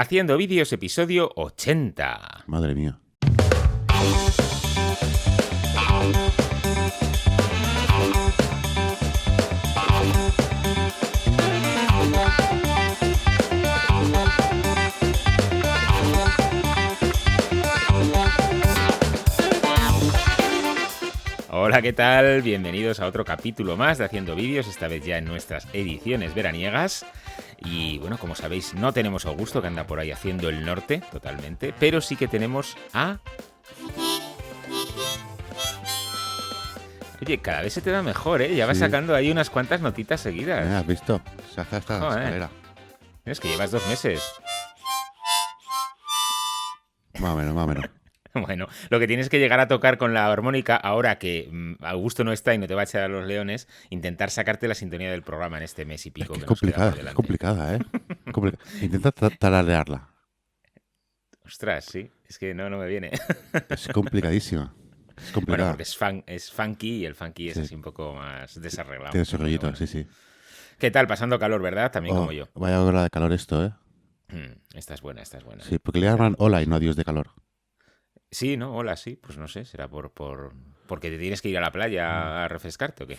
Haciendo Vídeos, episodio 80. Madre mía. Hola, ¿qué tal? Bienvenidos a otro capítulo más de Haciendo Vídeos, esta vez ya en nuestras ediciones veraniegas. Y bueno, como sabéis, no tenemos a Augusto, que anda por ahí haciendo el norte totalmente, pero sí que tenemos a... Oye, cada vez se te da mejor, ¿eh? Ya vas sacando ahí unas cuantas notitas seguidas. ¿Has visto? Se hace hasta la escalera. Es que llevas 2 meses. Más o menos. Bueno, lo que tienes que llegar a tocar con la armónica, ahora que Augusto no está y no te va a echar a los leones, intentar sacarte la sintonía del programa en este mes y pico. Es que es complicada, ¿eh? Intenta tararearla. Ostras, sí. Es que no me viene. Es complicadísima. Es complicada. Bueno, porque es funky y el funky es así un poco más desarreglado. Tiene su rollito, bueno. Sí. ¿Qué tal? Pasando calor, ¿verdad? También como yo. Vaya hora de calor esto, ¿eh? Esta es buena. Sí, porque le llaman hola y no adiós de calor. Sí, ¿no? Hola, sí. Pues no sé, será porque te tienes que ir a la playa a refrescarte o qué.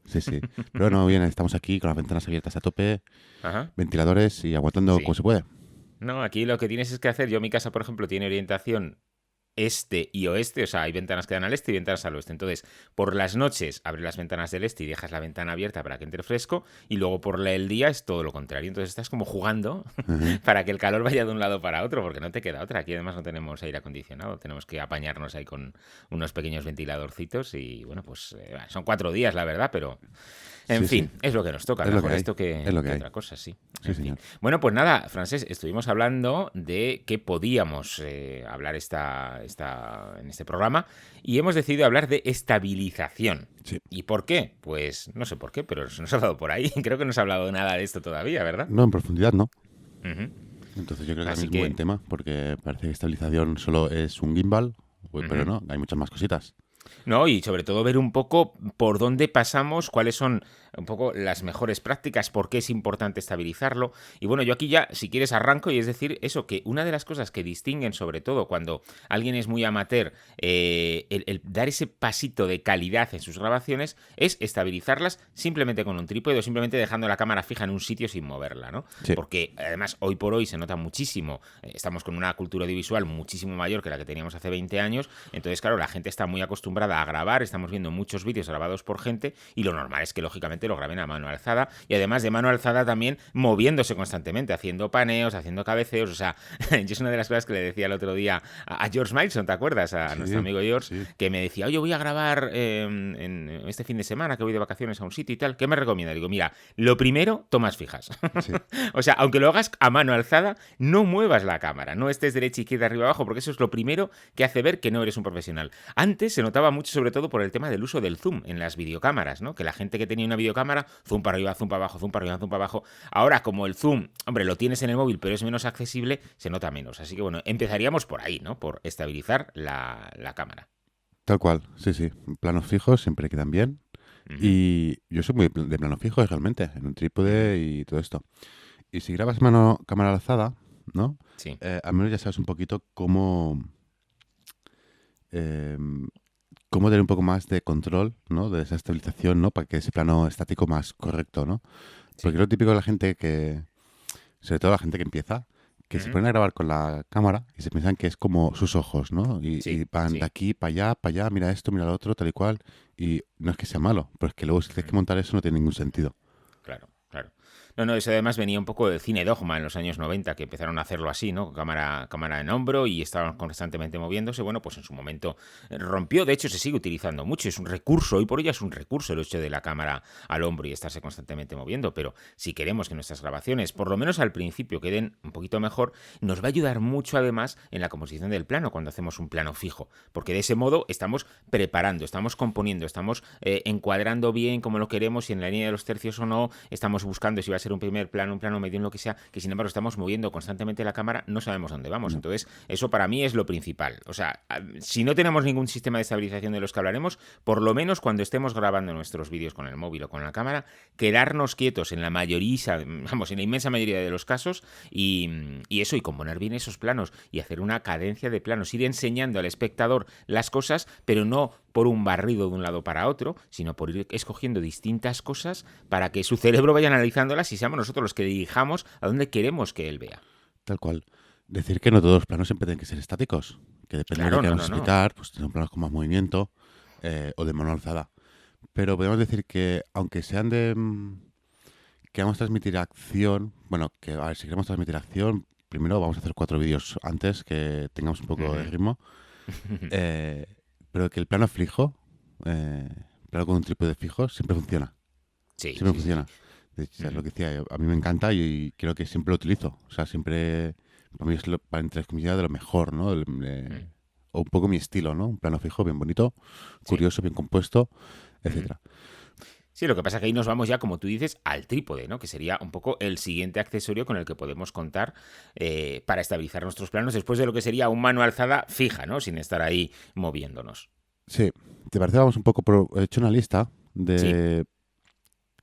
Sí. Pero no, bien, estamos aquí con las ventanas abiertas a tope, Ajá. ventiladores y aguantando como se puede. No, aquí lo que tienes es que hacer, mi casa, por ejemplo, tiene orientación este y oeste, o sea, hay ventanas que dan al este y ventanas al oeste. Entonces, por las noches abres las ventanas del este y dejas la ventana abierta para que entre fresco, y luego por el día es todo lo contrario. Entonces estás como jugando para que el calor vaya de un lado para otro, porque no te queda otra. Aquí además no tenemos aire acondicionado, tenemos que apañarnos ahí con unos pequeños ventiladorcitos y bueno, pues son 4 días, la verdad, pero... En fin, es lo que nos toca, mejor esto que otra cosa, sí. Sí, señor. Bueno, pues nada, Francés, estuvimos hablando de qué podíamos hablar en este programa y hemos decidido hablar de estabilización. Sí. ¿Y por qué? Pues no sé por qué, pero nos ha dado por ahí. Creo que no se ha hablado nada de esto todavía, ¿verdad? No, en profundidad no. Uh-huh. Entonces yo creo que es un buen tema, porque parece que estabilización solo es un gimbal, pero no, hay muchas más cositas. No, y sobre todo ver un poco por dónde pasamos, cuáles son un poco las mejores prácticas, por qué es importante estabilizarlo. Y bueno, yo aquí ya, si quieres, arranco y es decir, eso, que una de las cosas que distinguen, sobre todo cuando alguien es muy amateur, el dar ese pasito de calidad en sus grabaciones es estabilizarlas simplemente con un trípode o simplemente dejando la cámara fija en un sitio sin moverla, ¿no? Sí. Porque además hoy por hoy se nota muchísimo, estamos con una cultura audiovisual muchísimo mayor que la que teníamos hace 20 años, entonces claro, la gente está muy acostumbrada a grabar, estamos viendo muchos vídeos grabados por gente y lo normal es que lógicamente lo graben a mano alzada y además de mano alzada también moviéndose constantemente, haciendo paneos, haciendo cabeceos, o sea, yo es una de las cosas que le decía el otro día a George Mailson, ¿te acuerdas? A nuestro amigo George, que me decía, oye, voy a grabar en este fin de semana que voy de vacaciones a un sitio y tal, ¿qué me recomienda? Digo, mira, lo primero, tomas fijas. Sí. O sea, aunque lo hagas a mano alzada, no muevas la cámara, no estés derecha, izquierda, arriba, abajo, porque eso es lo primero que hace ver que no eres un profesional. Antes se notaba mucho sobre todo por el tema del uso del zoom en las videocámaras, ¿no? Que la gente que tenía una videocámara, zoom para arriba, zoom para abajo, zoom para arriba, zoom para abajo. Ahora, como el zoom, hombre, lo tienes en el móvil, pero es menos accesible, se nota menos. Así que bueno, empezaríamos por ahí, ¿no? Por estabilizar la cámara. Tal cual, sí. Planos fijos siempre quedan bien. Uh-huh. Y yo soy muy de planos fijos realmente, en un trípode y todo esto. Y si grabas cámara alzada, ¿no? Sí. Al menos ya sabes un poquito cómo tener un poco más de control, ¿no? De esa estabilización, ¿no? Para que ese plano estático más correcto, ¿no? Sí. Porque lo típico de la gente sobre todo la gente que empieza, que se ponen a grabar con la cámara y se piensan que es como sus ojos, ¿no? Y van de aquí para allá, mira esto, mira lo otro, tal y cual. Y no es que sea malo, pero es que luego si tienes que montar eso no tiene ningún sentido. Claro. No, eso además venía un poco del cine dogma en los años 90, que empezaron a hacerlo así, ¿no? Cámara en hombro y estaban constantemente moviéndose. Bueno, pues en su momento rompió, de hecho se sigue utilizando mucho, es un recurso, hoy por hoy es un recurso el hecho de la cámara al hombro y estarse constantemente moviendo, pero si queremos que nuestras grabaciones, por lo menos al principio, queden un poquito mejor, nos va a ayudar mucho además en la composición del plano cuando hacemos un plano fijo, porque de ese modo estamos preparando, estamos componiendo, estamos encuadrando bien como lo queremos, si en la línea de los tercios o no, estamos buscando si va a ser ser un primer plano, un plano medio, en lo que sea, que sin embargo estamos moviendo constantemente la cámara, no sabemos dónde vamos. Entonces, eso para mí es lo principal. O sea, si no tenemos ningún sistema de estabilización de los que hablaremos, por lo menos cuando estemos grabando nuestros vídeos con el móvil o con la cámara, quedarnos quietos en la mayoría, vamos, en la inmensa mayoría de los casos y eso, y componer bien esos planos y hacer una cadencia de planos, ir enseñando al espectador las cosas, pero no por un barrido de un lado para otro, sino por ir escogiendo distintas cosas para que su cerebro vaya analizándolas y seamos nosotros los que dirijamos a dónde queremos que él vea. Tal cual. Decir que no todos los planos siempre tienen que ser estáticos, que depende de lo Claro, que no, vamos no, a no. explicar, pues tenemos planos con más movimiento o de mano alzada. Pero podemos decir que aunque sean de... queremos transmitir acción, bueno, que a ver, si queremos transmitir acción, primero vamos a hacer 4 vídeos antes, que tengamos un poco de ritmo. Pero que el plano fijo, plano con un trípode fijo, siempre funciona. Sí, Siempre sí, sí. funciona. De hecho, es lo que decía, a mí me encanta y creo que siempre lo utilizo. O sea, siempre, para mí es, para entre comillas, de lo mejor, ¿no? O un poco mi estilo, ¿no? Un plano fijo bien bonito, Sí. curioso, bien compuesto, etcétera. Sí, lo que pasa es que ahí nos vamos ya, como tú dices, al trípode, ¿no? Que sería un poco el siguiente accesorio con el que podemos contar para estabilizar nuestros planos después de lo que sería un mano alzada fija, ¿no? Sin estar ahí moviéndonos. Sí, ¿te parece? Vamos un poco, he hecho una lista Sí, de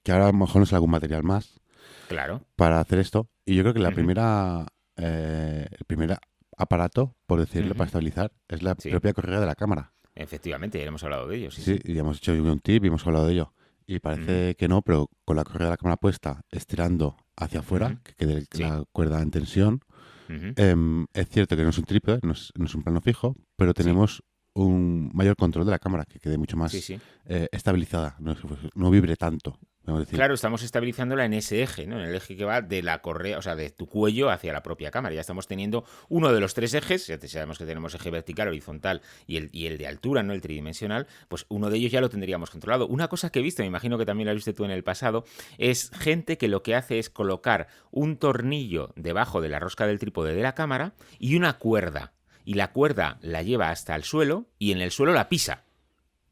que ahora a lo mejor no sé algún material más claro. para hacer esto. Y yo creo que la Ujú, primera, el primer aparato, por decirlo, para ujú. estabilizar, es la Sí, propia correa de la cámara. efectivamente, ya hemos hablado de ello, sí, Sí, sí. y hemos hecho un tip y hemos hablado de ello. Y Ujú, parece que no, pero con la correa de la cámara puesta, estirando hacia afuera, ujú. que quede Sí. la cuerda en tensión. Ujú, Es cierto que no es un trípode, no es un plano fijo, pero sí, tenemos un mayor control de la cámara, que quede mucho sí, más sí. estabilizada, no vibre tanto, podemos decir. Claro, estamos estabilizándola en ese eje, ¿no? En el eje que va de la correa, o sea, de tu cuello hacia la propia cámara. Ya estamos teniendo uno de los tres ejes, sabemos que tenemos eje vertical, horizontal y el de altura, ¿no? El tridimensional, pues uno de ellos ya lo tendríamos controlado. Una cosa que he visto, me imagino que también lo has visto tú en el pasado, es gente que lo que hace es colocar un tornillo debajo de la rosca del trípode de la cámara y una cuerda. Y la cuerda la lleva hasta el suelo y en el suelo la pisa.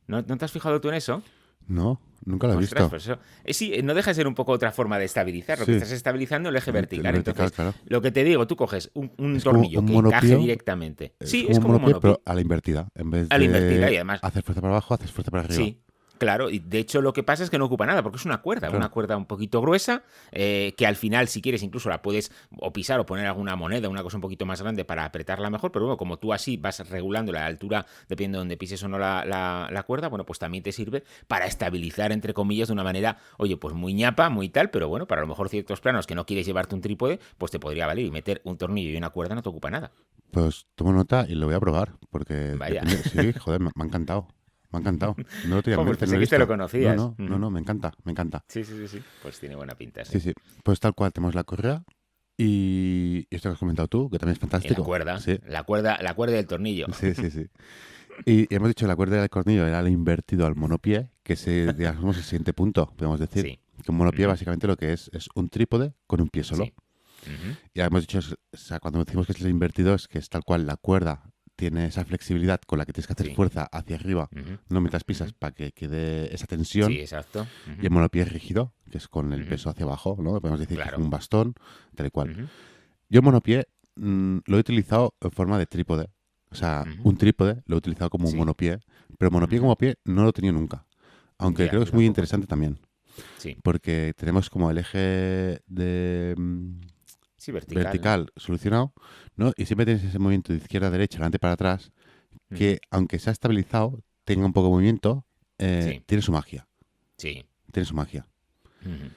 ¿No te has fijado tú en eso? No, nunca lo he Ostras, visto. pues eso. Sí, no deja de ser un poco otra forma de estabilizar. Lo que Sí, estás estabilizando el eje el vertical. vertical, Entonces, claro. lo que te digo, tú coges un Es como tornillo un que encaje monopié, directamente. es Sí, como es un como un monopié, pero monopié. a la invertida. En vez A la invertida y de además, hacer fuerza para abajo, haces fuerza para arriba. sí, claro. Y de hecho lo que pasa es que no ocupa nada porque es una Claro. cuerda un poquito gruesa que al final, si quieres, incluso la puedes o pisar o poner alguna moneda, una cosa un poquito más grande para apretarla mejor. Pero bueno, como tú así vas regulando la altura dependiendo de donde pises o no la cuerda, bueno, pues también te sirve para estabilizar, entre comillas, de una manera, oye, pues muy ñapa, muy tal, pero bueno, para a lo mejor ciertos planos que no quieres llevarte un trípode, pues te podría valer y meter un tornillo y una cuerda no te ocupa nada. Pues tomo nota y lo voy a probar, porque Vaya. depende. Sí, joder, me ha encantado. Me ha encantado. No lo tenía en Pues mente, no lo pensé he que te lo visto. No, conocías. no, no, no, me encanta, me encanta. Sí, sí, sí, sí. Pues tiene buena pinta, Sí, sí. sí. Pues tal cual, tenemos la correa y esto que has comentado tú, que también es Y la fantástico. cuerda, Sí, la cuerda del tornillo. sí, sí, sí. Y hemos dicho que la cuerda del cornillo era el invertido al monopié, que es, digamos, el siguiente punto, podemos decir. Sí. Que un monopié Ujú, básicamente lo que es un trípode con un pie solo. sí. Ujú, Y hemos dicho, o sea, cuando decimos que es el invertido, es que es tal cual la cuerda tiene esa flexibilidad con la que tienes que hacer sí. fuerza hacia arriba, Ujú, no mientras pisas, ujú. para que quede esa Sí, tensión. exacto. Y Ujú, el monopié rígido, que es con el ujú, peso hacia abajo, ¿no? Podemos decir que es claro. como un bastón, tal y cual. Ujú, Yo el monopié lo he utilizado en forma de trípode. O sea, ujú, un trípode lo he utilizado como un sí. monopié, pero monopié Ujú, como pie no lo he tenido nunca. Aunque ya, creo que yo es muy tampoco. interesante también, Sí. porque tenemos como el eje de Sí, vertical, ¿no? vertical solucionado, ¿no? Y siempre tienes ese movimiento de izquierda a derecha, adelante para atrás, Ujú, que aunque sea estabilizado, tenga un poco de movimiento, sí, tiene su magia. sí. Tiene su magia. Ujú.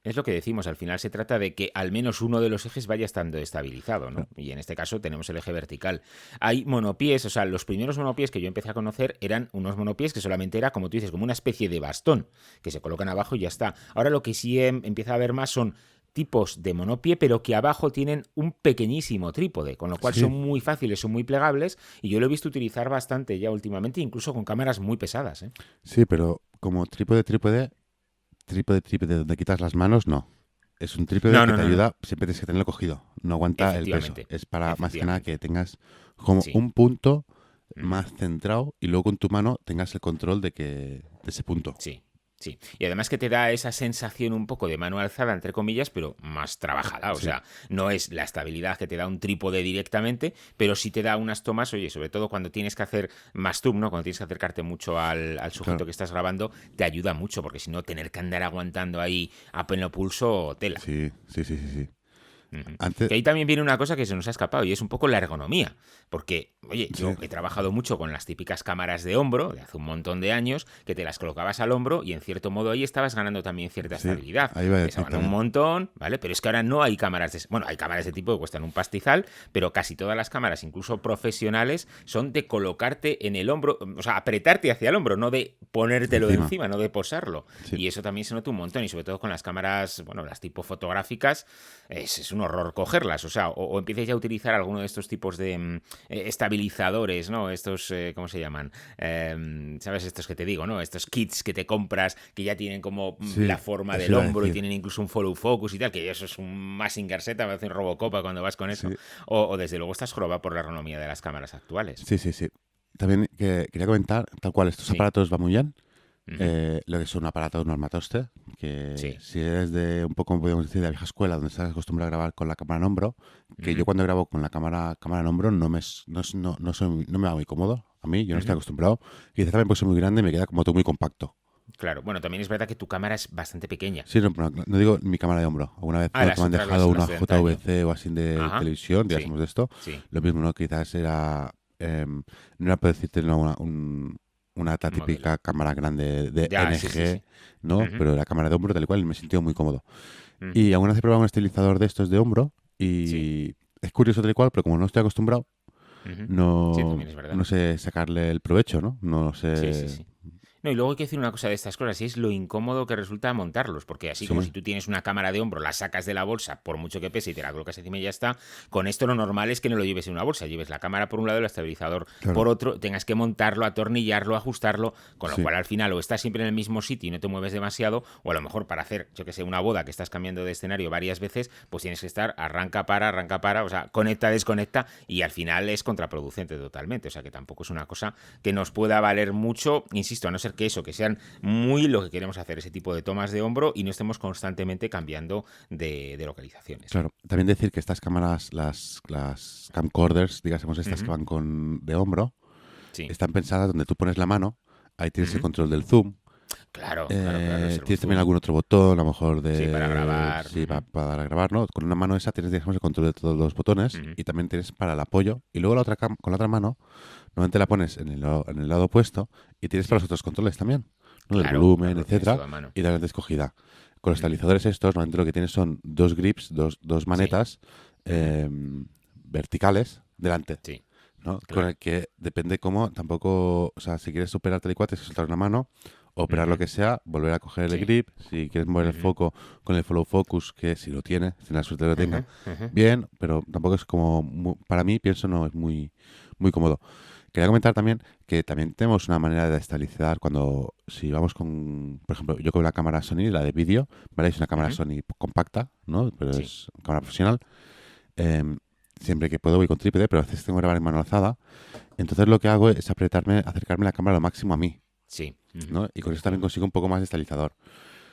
Es lo que decimos, al final se trata de que al menos uno de los ejes vaya estando estabilizado, ¿no? Claro. Y en este caso tenemos el eje vertical. Hay monopiés, o sea, los primeros monopiés que yo empecé a conocer eran unos monopiés que solamente era, como tú dices, como una especie de bastón, que se colocan abajo y ya está. Ahora lo que sí empieza a ver más son tipos de monopié, pero que abajo tienen un pequeñísimo trípode, con lo cual Sí, son muy fáciles, son muy plegables, y yo lo he visto utilizar bastante ya últimamente, incluso con cámaras muy pesadas, ¿eh? sí, pero como trípode donde quitas las manos, no. Es un trípode No, que no, te no, no. ayuda, siempre tienes que tenerlo cogido. No aguanta el peso. Efectivamente, Es para más que nada efectivamente. que tengas como Sí. un punto Ujú. más centrado y luego con tu mano tengas el control de ese punto. Sí, Sí, y además que te da esa sensación un poco de mano alzada, entre comillas, pero más trabajada. O Sí, sea, no es la estabilidad que te da un trípode directamente, pero sí te da unas tomas, oye, sobre todo cuando tienes que hacer más zoom, ¿no? Cuando tienes que acercarte mucho al claro. sujeto que estás grabando, te ayuda mucho, porque si no, tener que andar aguantando ahí a pleno pulso, tela. Sí, sí, sí, sí, sí. Ujú. Antes, Que ahí también viene una cosa que se nos ha escapado y es un poco la ergonomía. Porque, oye, sí, yo he trabajado mucho con las típicas cámaras de hombro de hace un montón de años, que te las colocabas al hombro y en cierto modo ahí estabas ganando también cierta sí, estabilidad. ahí va a decir Pesaban un también. montón, ¿vale? Pero es que ahora no hay cámaras de... Bueno, hay cámaras de tipo que cuestan un pastizal, pero casi todas las cámaras, incluso profesionales, son de colocarte en el hombro, o sea, apretarte hacia el hombro, no de ponértelo Encima, encima, no de posarlo. sí. Y eso también se nota un montón y sobre todo con las cámaras, bueno, las tipo fotográficas, es un horror cogerlas. O sea, o empieces ya a utilizar alguno de estos tipos de estabilizadores, ¿no? Estos, ¿cómo se llaman? ¿Sabes? Estos que te digo, ¿no? Estos kits que te compras que ya tienen como Sí, la forma eso del iba a hombro y decir. tienen incluso un follow focus y tal, que eso es un Mazinger Z, me hace un Robocopa cuando vas con eso. Sí, O desde luego estás joroba por la ergonomía de las cámaras actuales. sí, sí, sí. También que quería comentar, tal cual, estos Sí. aparatos van muy bien. Ujú. Lo que son aparatos normatoste, que Sí. si eres de un poco, podemos decir, de la vieja escuela, donde estás acostumbrado a grabar con la cámara en hombro, que yo Ujú. cuando grabo con la cámara en hombro no me va muy cómodo. A mí, yo no estoy Ujú. acostumbrado. Quizás también porque soy muy grande y me queda como todo muy compacto. Claro, bueno, también es verdad que tu cámara es bastante pequeña. Sí, no digo mi cámara de hombro. Alguna vez Ah, que las me han otras, dejado una las de antaño. JVC o así de Ajá. televisión, Sí. digamos de esto, Sí. lo mismo, ¿no? Quizás era, no era por decirte no, una Un modelo. típica cámara grande de Ya, sí, sí, NG, sí. ¿no? Ujú. Pero la cámara de hombro tal y cual y me he sentido muy cómodo. Ujú. Y alguna vez he probado un estabilizador de estos de hombro Sí. y es curioso tal y cual, pero como no estoy acostumbrado, Ujú. Sí, no, también es verdad. no sé sacarle el provecho, ¿no? No Sí, sí, sé... sí. No, y luego hay que decir una cosa de estas cosas, y es lo incómodo que resulta montarlos, porque así como Sí, si tú tienes una cámara de hombro, la sacas de la bolsa, por mucho que pese, y te la colocas encima y ya está, con esto lo normal es que no lo lleves en una bolsa, lleves la cámara por un lado y el estabilizador claro, por otro, tengas que montarlo, atornillarlo, ajustarlo, con lo sí, cual al final o estás siempre en el mismo sitio y no te mueves demasiado, o a lo mejor para hacer, yo que sé, una boda que estás cambiando de escenario varias veces, pues tienes que estar arranca, para, o sea, conecta, desconecta, y al final es contraproducente totalmente, o sea que tampoco es una cosa que nos pueda valer mucho, insisto, a no ser que eso, que sean muy lo que queremos hacer, ese tipo de tomas de hombro y no estemos constantemente cambiando de localizaciones. claro. También decir que estas cámaras, las camcorders, digamos estas que Ujú. van con de hombro, Sí. están pensadas donde tú pones la mano, ahí tienes el Ujú. control del zoom. Claro, claro, claro, es el Tienes también zoom. algún otro botón, a lo mejor Sí, para de... grabar. Sí, Ujú. para grabar, ¿no? Con una mano esa tienes, digamos, el control de todos los botones Ujú. y también tienes para el apoyo. Y luego la otra con la otra mano, normalmente la pones en el lado opuesto y tienes para Sí, los otros controles también, ¿no? El claro, volumen, claro, lo tienes etcétera, todo a mano. y la de escogida. Con los Ujú. estabilizadores estos, normalmente lo que tienes son dos grips, dos Sí. manetas Ujú. verticales delante, Sí, ¿no? Con claro. el que depende cómo, tampoco, o sea, si quieres operar tal y cual, tienes que soltar una mano, operar lo Ujú. que sea, volver a coger el Sí. grip, si quieres mover el Ujú. foco con el follow focus, que si lo tiene, si la suerte lo tenga, Ujú. Ujú. bien, pero tampoco es como, para mí, pienso, no es muy cómodo. Quería comentar también que también tenemos una manera de estabilizar cuando, si vamos con, por ejemplo, yo con la cámara Sony, la de vídeo, ¿vale? Es una cámara Ujú. Sony compacta, ¿no? Pero Sí. es cámara profesional. Em, Siempre que puedo voy con trípode, pero a veces tengo que grabar en mano alzada. Entonces lo que hago es acercarme la cámara lo máximo a mí, Sí. Ujú. ¿no? Y con eso también Correcto. consigo un poco más de estabilizador.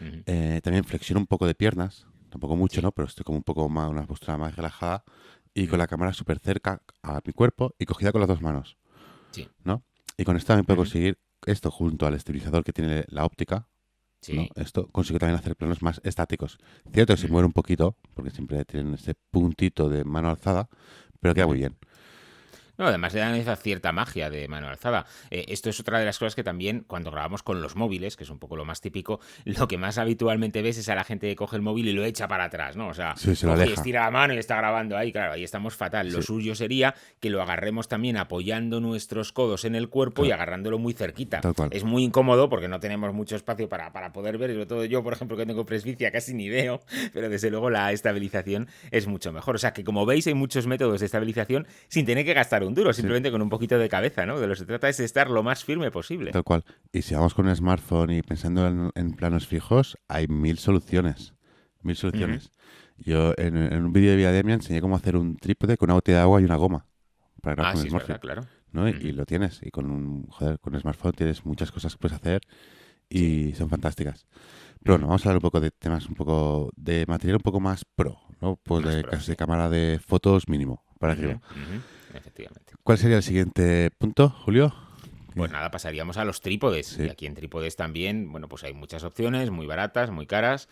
Ujú. También flexiono un poco de piernas, tampoco mucho, Sí. ¿no? Pero estoy como un poco más, una postura más relajada y con Mm. la cámara súper cerca a mi cuerpo y cogida con las dos manos, Sí. ¿no? Y con esto también puedo Ujú. conseguir esto junto al estabilizador que tiene la óptica, ¿no? Sí. Esto consigo también hacer planos más estáticos. Cierto que se Ujú. mueve un poquito, porque siempre tienen ese puntito de mano alzada, pero queda muy Ujú. bien. No, además le dan esa cierta magia de mano alzada. Esto es otra de las cosas que también cuando grabamos con los móviles, que es un poco lo más típico, lo que más habitualmente ves es a la gente que coge el móvil y lo echa para atrás, ¿no? O sea, Sí, se lo coge y aleja. estira la mano y está grabando ahí, claro, ahí estamos fatal. Lo Sí, suyo sería que lo agarremos también apoyando nuestros codos en el cuerpo y claro, agarrándolo muy cerquita. tal cual. Es muy incómodo porque no tenemos mucho espacio para poder ver, y sobre todo yo, por ejemplo, que tengo presbicia, casi ni veo, pero desde luego la estabilización es mucho mejor. O sea, que como veis hay muchos métodos de estabilización sin tener que gastar un duro, Sí, simplemente con un poquito de cabeza, ¿no? De lo que se trata es de estar lo más firme posible. tal cual. Y si vamos con un smartphone y pensando en planos fijos, hay mil soluciones. Mil Ujú. soluciones. Yo en un vídeo de Viademia enseñé cómo hacer un trípode con una botella de agua y una goma para grabar Ah, con sí, el es verdad, smartphone, claro. ¿no? Y Ujú. lo tienes. Y con un smartphone tienes muchas cosas que puedes hacer Sí. y son fantásticas. Pero bueno, vamos a hablar un poco de temas, un poco de material un poco más pro, ¿no? Pues Más pro, de sí. cámara de fotos mínimo, para Ujú, arriba. ujú, efectivamente. ¿Cuál sería el siguiente punto, Julio? Pues ¿Qué? nada, pasaríamos a los trípodes. Y Sí, aquí en trípodes también, bueno, pues hay muchas opciones, muy baratas, muy caras.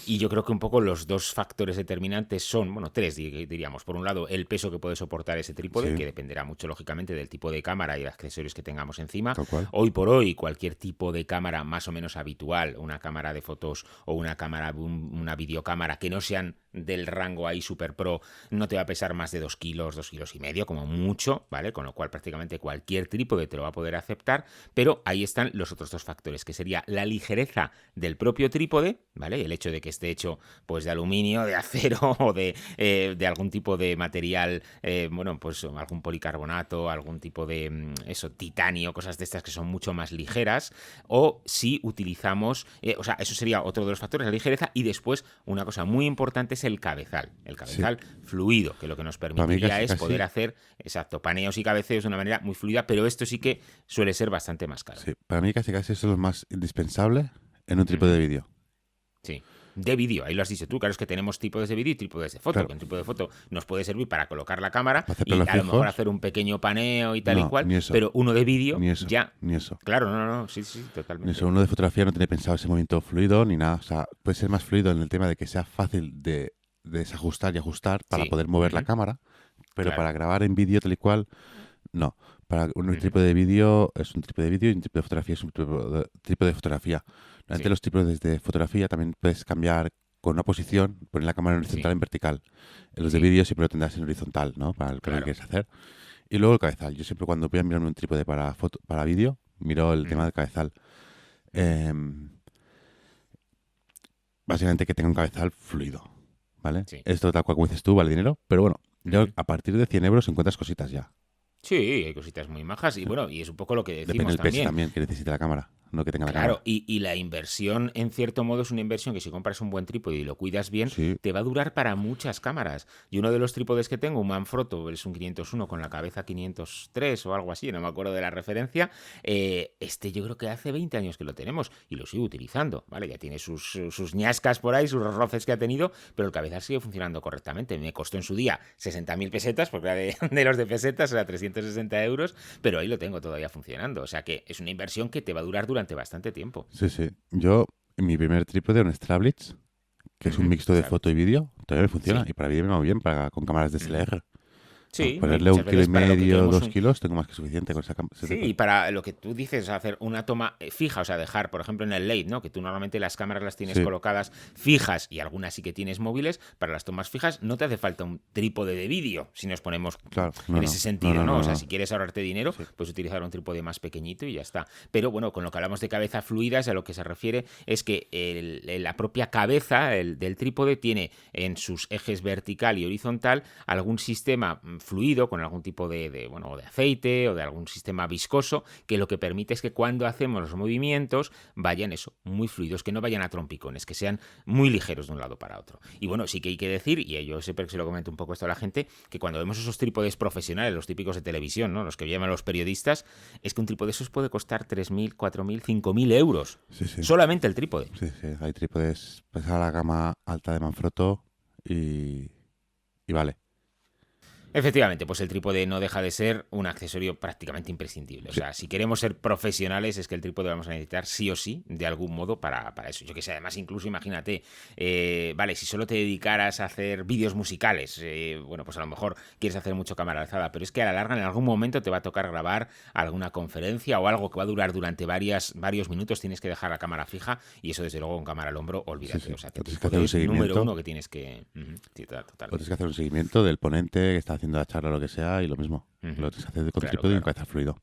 Y yo creo que un poco los dos factores determinantes son, bueno, tres diríamos. Por un lado, el peso que puede soportar ese trípode, sí, que dependerá mucho, lógicamente, del tipo de cámara y de accesorios que tengamos encima. tal cual. Hoy por hoy, cualquier tipo de cámara más o menos habitual, una cámara de fotos o una cámara, una videocámara que no sean del rango ahí super pro, no te va a pesar más de 2 kilos, 2 kilos y medio, como mucho, ¿vale? Con lo cual prácticamente cualquier trípode te lo va a poder aceptar, pero ahí están los otros dos factores, que sería la ligereza del propio trípode, ¿vale? El hecho de que esté hecho pues de aluminio, de acero o de algún tipo de material, bueno, pues algún policarbonato, algún tipo de, eso, titanio, cosas de estas que son mucho más ligeras, o si utilizamos, o sea, eso sería otro de los factores, la ligereza, y después una cosa muy importante es el Sí, cabezal fluido, que lo que nos para mí permitiría casi, es poder casi, hacer, exacto, paneos y cabeceos de una manera muy fluida, pero esto sí que suele ser bastante más caro. sí, para mí casi, casi eso es lo más indispensable en un trípode de Ujú. vídeo. Sí. De vídeo, ahí lo has dicho tú, claro, es que tenemos trípodes de vídeo y trípodes de foto, Claro, que un trípode de foto nos puede servir para colocar la cámara para hacer y planos a lo mejor fijos, hacer un pequeño paneo y tal y no, cual, pero uno de vídeo ni eso, ya, ni eso. claro, no, no, no, sí, sí, Ni eso. totalmente. Uno de fotografía no tiene pensado ese movimiento fluido ni nada. O sea, puede ser más fluido en el tema de que sea fácil de desajustar y ajustar para Sí, poder mover la ujú, cámara, pero para claro, grabar en vídeo tal y cual, no. Para un ujú, trípode de vídeo es un trípode de vídeo y un trípode de fotografía es un trípode de fotografía. Normalmente sí, los trípodes de fotografía también puedes cambiar con una posición, poner la cámara en horizontal sí, en vertical. En los de sí, vídeo siempre lo tendrás en horizontal, ¿no? Para el canal que claro. quieres hacer. Y luego el cabezal. Yo siempre cuando voy a mirarme un trípode para foto, para vídeo, miro el tema Ujú, del cabezal. ujú, Em, Básicamente que tenga un cabezal fluido, ¿vale? sí, Esto tal cual como dices tú, vale dinero, pero bueno, yo ujú. a partir de 100 euros encuentras cositas ya. Sí, hay cositas muy majas y Sí. bueno, y es un poco lo que Depende decimos del peso también. también que necesite la cámara, no que tenga la Claro, cámara. y la inversión, en cierto modo, es una inversión que si compras un buen trípode y lo cuidas bien, Sí, te va a durar para muchas cámaras. Y uno de los trípodes que tengo, un Manfrotto, es un 501 con la cabeza 503 o algo así, no me acuerdo de la referencia, este yo creo que hace 20 años que lo tenemos y lo sigo utilizando, ¿vale? Ya tiene sus ñascas por ahí, sus roces que ha tenido, pero el cabezal sigue funcionando correctamente. Me costó en su día 60.000 pesetas, porque era de los de pesetas, era 360 euros, pero ahí lo tengo todavía funcionando. O sea que es una inversión que te va a durar durante bastante tiempo. sí, sí. Yo, en mi primer trípode, un Strablitz, que es un Ujú, mixto de foto y vídeo, todavía me funciona. sí. Y para vídeo me va muy bien, con cámaras de Ujú. SLR. Con Sí, ¿no? Y ponerle un muchas kilo y veces para lo que medio, queremos 2 kilos, tengo más que suficiente con ese sí, y trípode. para lo que tú dices, hacer una toma fija, o sea, dejar, por ejemplo, en el late, ¿no? Que tú normalmente las cámaras las tienes Sí, colocadas fijas y algunas sí que tienes móviles, para las tomas fijas no te hace falta un trípode de vídeo, si nos ponemos claro. No, en ese no. No, sentido, no, ¿no? no, O sea, no. si quieres ahorrarte dinero, Sí. pues utilizar un trípode más pequeñito y ya está. Pero bueno, con lo que hablamos de cabeza fluidas, a lo que se refiere es que la propia cabeza del trípode tiene en sus ejes vertical y horizontal algún sistema fluido con algún tipo bueno, de aceite o de algún sistema viscoso que lo que permite es que cuando hacemos los movimientos vayan eso, muy fluidos, que no vayan a trompicones, que sean muy ligeros de un lado para otro. Y bueno, sí que hay que decir, y yo siempre que se lo comento un poco esto a la gente, que cuando vemos esos trípodes profesionales, los típicos de televisión, ¿no? Los que llaman los periodistas, es que un trípode de esos puede costar 3.000, 4.000, 5.000 euros. Sí, sí. Solamente el trípode. Sí, sí. Hay trípodes, pues a la gama alta de Manfrotto y, y vale. Efectivamente, pues el trípode no deja de ser un accesorio prácticamente imprescindible. O Sí, sea, si queremos ser profesionales es que el trípode lo vamos a necesitar sí o sí, de algún modo, para eso. Yo que sé, además incluso imagínate, vale, si solo te dedicaras a hacer vídeos musicales, bueno, pues a lo mejor quieres hacer mucho cámara alzada, pero es que a la larga en algún momento te va a tocar grabar alguna conferencia o algo que va a durar durante varios minutos, tienes que dejar la cámara fija y eso desde luego con cámara al hombro, sí, olvídate. sí. O sea, que O el tienes que hacer trípode un es número seguimiento. uno que tienes que... Sí, O tienes totalmente. que hacer un seguimiento del ponente que está haciendo la charla o lo que sea y lo mismo. Ujú. Lo tienes que hacer con Claro, trípode y un claro. cabezal fluido.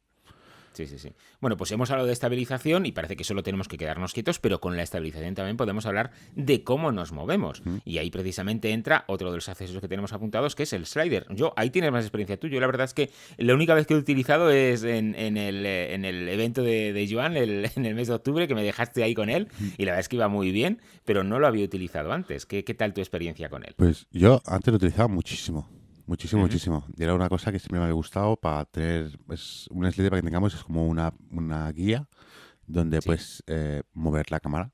Sí, sí, sí. Bueno, pues hemos hablado de estabilización y parece que solo tenemos que quedarnos quietos, pero con la estabilización también podemos hablar de cómo nos movemos. ¿Mm? Y ahí precisamente entra otro de los accesorios que tenemos apuntados, que es el slider. Ahí tienes más experiencia tú. Yo la verdad es que la única vez que he utilizado es en el evento de Joan, en el mes de octubre, que me dejaste ahí con él, y la verdad es que iba muy bien, pero no lo había utilizado antes. ¿Qué tal tu experiencia con él? Pues yo antes lo utilizaba muchísimo. Muchísimo, Ujú, muchísimo. Y era una cosa que siempre me había gustado para tener. Un slider para que tengamos es como una guía donde Sí. puedes mover la cámara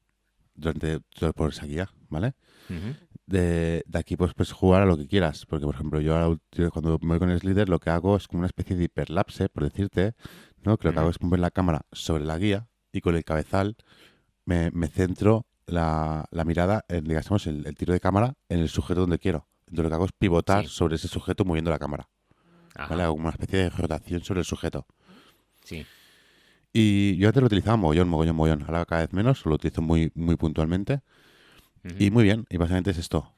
durante todo por esa guía, ¿vale? Ujú, De aquí pues puedes jugar a lo que quieras, porque por ejemplo yo ahora cuando me voy con el slider lo que hago es como una especie de hiperlapse, por decirte, ¿no? Que lo que hago ujú. es mover la cámara sobre la guía y con el cabezal me centro la mirada en, digamos, el tiro de cámara en el sujeto donde quiero. Entonces lo que hago es pivotar Sí. sobre ese sujeto moviendo la cámara, ¿vale? Ajá. Hago una especie de rotación sobre el sujeto. Sí. Y yo antes lo utilizaba mogollón, mogollón, mogollón. Ahora cada vez menos, lo utilizo muy, muy puntualmente. Ujú, Y muy bien, y básicamente es esto.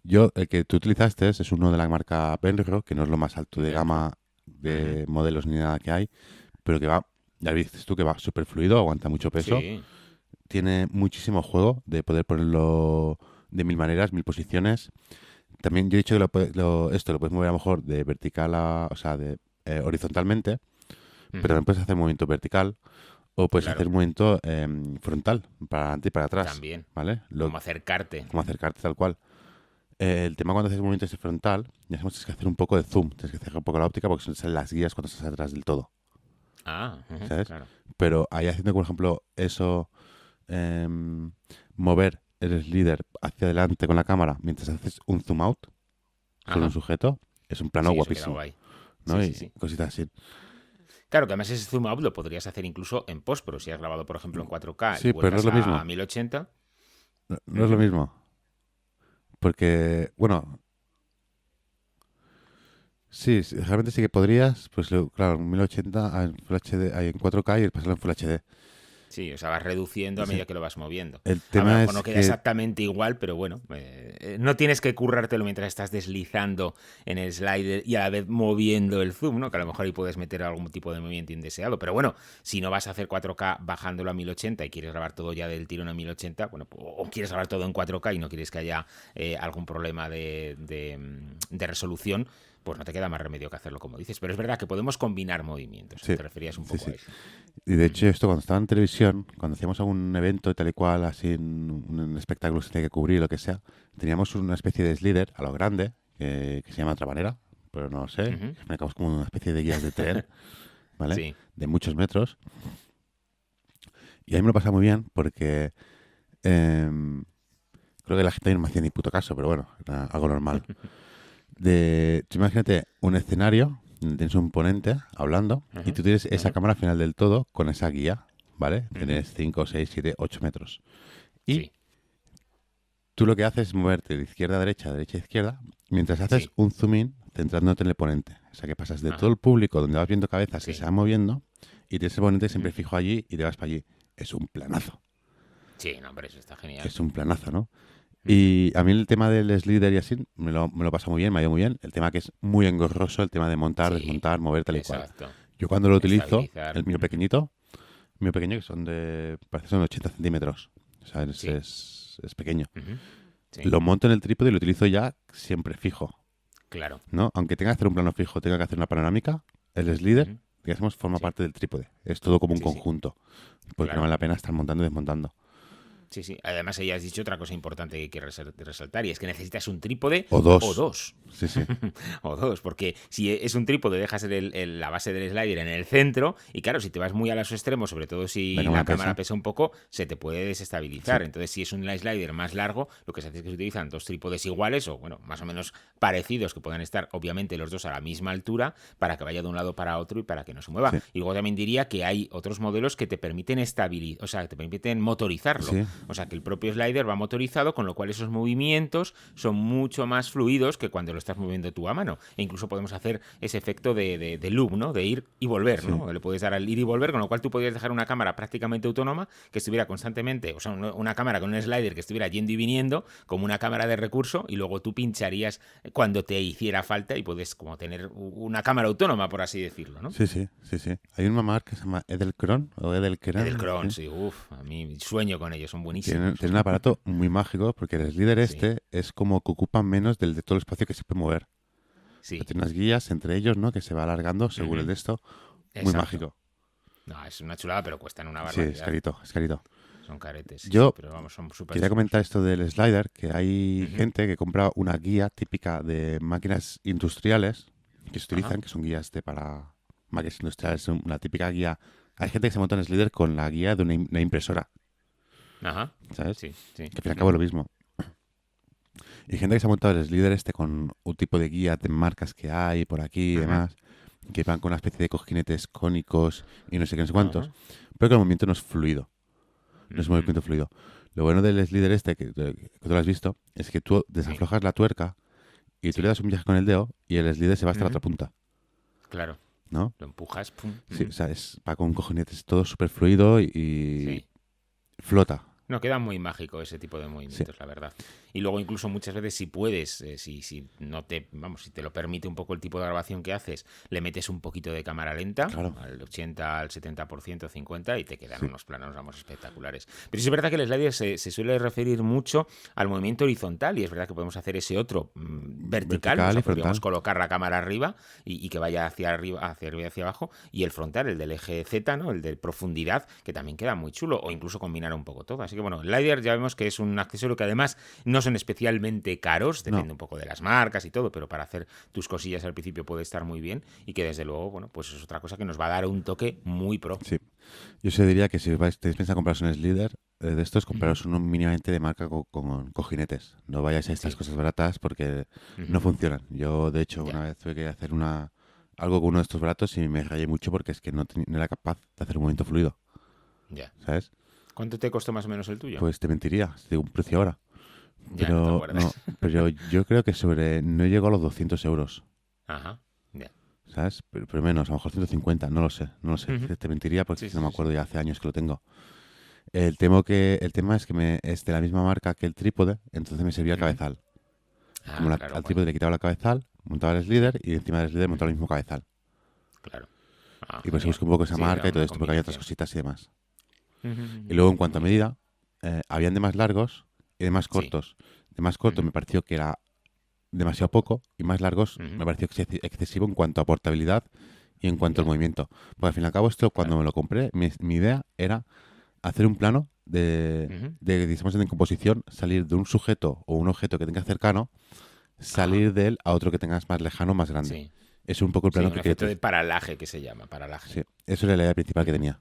Yo, el que tú utilizaste es uno de la marca Benro, que no es lo más alto de Benro. gama Ujú. de modelos ni nada que hay, pero que va, ya dices tú, que va súper fluido, aguanta mucho peso, Sí. tiene muchísimo juego de poder ponerlo de mil maneras, mil posiciones. También yo he dicho que esto lo puedes mover a lo mejor de vertical o sea, de horizontalmente, pero Ujú. también puedes hacer movimiento vertical o puedes hacer Claro. movimiento frontal, para adelante y para atrás, También. ¿vale? Como acercarte. Como acercarte tal cual. El tema cuando haces movimiento ese frontal, ya sabemos, tienes que hacer un poco de zoom, tienes que hacer un poco la óptica porque son las guías cuando estás atrás del todo, Ah, ujú, ¿sabes? claro. Pero ahí haciendo, por ejemplo, eso, em, mover el slider hacia adelante con la cámara mientras haces un zoom out sobre un Ajá. sujeto, es un plano Sí, eso queda guapísimo, guay. ¿no? Sí, sí, Y sí. cositas así. Claro que además ese zoom out lo podrías hacer incluso en post, pero si has grabado, por ejemplo, en 4K y Sí, pero no es vuelcas lo a mismo. 1080. No, no es lo Ujú. mismo. Porque, bueno, sí, realmente sí que podrías, pues claro, en 1080 en Full HD, hay en 4K y pasarlo en Full HD. Sí, o sea, vas reduciendo a Sí. medida que lo vas moviendo. El A lo tema mejor es no queda que exactamente igual, pero bueno, no tienes que currártelo mientras estás deslizando en el slider y a la vez moviendo el zoom, ¿no? Que a lo mejor ahí puedes meter algún tipo de movimiento indeseado. Pero bueno, si no vas a hacer 4K bajándolo a 1080 y quieres grabar todo ya del tirón a 1080, bueno, o quieres grabar todo en 4K y no quieres que haya algún problema de resolución, pues no te queda más remedio que hacerlo como dices. Pero es verdad que podemos combinar movimientos. sí, Te referías un sí, poco a sí. eso. Y de hecho Ujú. esto cuando estaba en televisión, cuando hacíamos algún evento y tal y cual, así un espectáculo que se tenía que cubrir, lo que sea, teníamos una especie de slider a lo grande, que se llama de otra manera, pero no lo sé, Ujú. me acabamos como una especie de guías de tren, ¿vale? Sí. De muchos metros. Y a mí me lo pasaba muy bien porque creo que la gente no me hacía ni puto caso, pero bueno, era algo normal. Tú imagínate un escenario donde tienes un ponente hablando y Ujú, tú tienes esa ujú, cámara al final del todo con esa guía, ¿vale? ujú. Tienes 5 6 7 8 metros. Y Sí, tú lo que haces es moverte de izquierda a derecha a izquierda, mientras haces sí, un zoom in centrándote en el ponente. O sea que pasas de todo ajá, el público donde vas viendo cabezas que se sí, van moviendo y tienes el ponente siempre ujú. fijo allí y te vas para allí. Es un planazo. Sí, no, hombre, eso está genial. Es un planazo, ¿no? Ujú. Y a mí el tema del slider y así me lo pasa muy bien, me ha ido muy bien. El tema que es muy engorroso, el tema de montar, Sí, desmontar, mover tal y cual. exacto. Yo cuando lo utilizo, Estabilizar. el mío Ujú. pequeñito, mío pequeño que parece que son 80 centímetros. O sea, Sí, es pequeño. ujú. Sí, Lo monto en el trípode y lo utilizo ya siempre fijo, claro. ¿no? Aunque tenga que hacer un plano fijo, tenga que hacer una panorámica, el slider, Ujú. digamos, forma Sí, parte del trípode. Es todo como un sí, sí, conjunto, porque no claro. vale la pena estar montando y desmontando. Sí, sí. Además, ahí has dicho otra cosa importante que hay que resaltar y es que necesitas un trípode O o dos. dos. Sí, sí. O dos, porque si es un trípode dejas la base del slider en el centro y claro, si te vas muy a los extremos, sobre todo La si la cámara cámara pesa. pesa un poco, se te puede Sí, desestabilizar. Entonces, si es un slider más largo, lo que se hace es que se utilizan dos trípodes iguales o, bueno, más o menos parecidos, que puedan estar, obviamente, los dos a la misma altura para que vaya de un lado para otro y para que no se mueva. sí, Y luego también diría que hay otros modelos que te permiten estabilizar, o sea, que te permiten motorizarlo. sí. O sea, que el propio slider va motorizado, con lo cual esos movimientos son mucho más fluidos que cuando lo estás moviendo tú a mano. E incluso podemos hacer ese efecto de loop, ¿no? De ir y volver, Sí, ¿no? Le puedes dar al ir y volver, con lo cual tú podrías dejar una cámara prácticamente autónoma que estuviera constantemente, o sea, una cámara con un slider que estuviera yendo y viniendo, como una cámara de recurso, y luego tú pincharías cuando te hiciera falta y puedes como tener una cámara autónoma, por así decirlo, ¿no? sí, sí, sí, sí. Hay una marca que se llama Edelkron o Edelkran, Edelcron, sí. sí, uff, a mí sueño con ellos, son Tiene buenísimos. un aparato muy mágico porque el slider Sí, este es como que ocupa menos del de todo el espacio que se puede mover. O sea, sí. tiene unas guías entre ellos, ¿no? Que se va alargando según el Ujú, de esto. Muy exacto. mágico. No, es una chulada, pero cuestan una Sí, es barbaridad. carito, es carito. Son caretes, sí, sí, Yo pero vamos, son súper quería chulos. comentar esto del slider, que hay Ujú, gente que compra una guía típica de máquinas industriales que se ajá, utilizan, que son guías para máquinas industriales, una típica guía Hay gente que se monta en Slider con la guía de una impresora, Ajá. ¿sabes? Sí, sí. Que al fin y al cabo es lo mismo. Y gente que se ha montado el Slider con un tipo de guía de marcas que hay por aquí y Ajá. demás, que van con una especie de cojinetes cónicos y no sé qué, no sé cuántos, Ajá. pero que el movimiento no es fluido. No es un Ujú. movimiento fluido. Lo bueno del Slider que tú lo has visto, es que tú Sí, desaflojas la tuerca y tú le sí. das un viaje con el dedo y el Slider se va hasta la Ujú. otra punta, Claro. ¿no? Lo empujas, pum. Sí, Ujú. o sea, va con cojinetes todo súper fluido y Sí. flota. No, queda muy mágico ese tipo de Sí, movimientos, la verdad. Y luego incluso muchas veces si puedes, si no te, vamos, si te lo permite un poco el tipo de grabación que haces, le metes un poquito de cámara lenta, claro. al 80, al 70%, 50, y te quedan Sí, unos planos, vamos, espectaculares. Pero sí es verdad que el slider se suele referir mucho al movimiento horizontal, y es verdad que podemos hacer ese otro vertical, o vertical y sea, podríamos frontal. colocar la cámara arriba y que vaya hacia arriba y hacia abajo, y el frontal, el del eje Z, ¿no? El de profundidad, que también queda muy chulo, o incluso combinar un poco todo. Así que bueno, el LiDAR ya vemos que es un accesorio que además no son especialmente caros, No, depende un poco de las marcas y todo, pero para hacer tus cosillas al principio puede estar muy bien y que desde luego, bueno, pues es otra cosa que nos va a dar un toque muy pro. sí. Yo se diría que si tenéis pensado compraros un Slider de estos, Ujú. compraros uno mínimamente de marca con cojinetes. No vayáis a estas Sí. cosas baratas porque no Ujú. funcionan. Yo, de hecho, una Ya, vez tuve que hacer algo con uno de estos baratos y me rayé mucho porque es que no era capaz de hacer un movimiento fluido, ya. ¿sabes? ¿Cuánto te costó más o menos el tuyo? Pues te mentiría, te digo un precio ahora. Ya no te Pero acuerdas. no, pero yo creo que no llegó a los 200 euros, Ajá. Ya. ¿sabes? Pero menos, a lo mejor 150, no lo sé. Es Ujú. que te mentiría porque Sí, es que no me sí, sí. acuerdo, ya hace años que lo tengo. El tema es que es de la misma marca que el trípode, entonces me servía el Ujú. cabezal. Ah, claro, Al bueno. trípode le quitaba el cabezal, montaba el Sí. slider y encima del slider montaba Ujú. el mismo cabezal. Claro. Ah, Y pues genial. busqué un poco esa Sí, era marca y todo una esto porque hay otras combinación. cositas y demás. Ujú, Y ujú. luego en cuanto a Muy bien. medida, habían de más largos y de más Sí. cortos. De más cortos Ujú. me pareció que era demasiado poco y más largos Ujú. me pareció excesivo en cuanto a portabilidad y en cuanto al Ya, movimiento. Porque al fin y al cabo esto cuando claro. me lo compré, mi idea era hacer un plano Ujú. digamos, en composición, salir de un sujeto o un objeto que tengas cercano, Ajá. salir de él a otro que tengas más lejano, más grande. Sí. Es un poco el Sí, plano un que quería efecto de utilizar. paralaje que se llama, paralaje. Sí, eso era la idea principal que Ujú. tenía.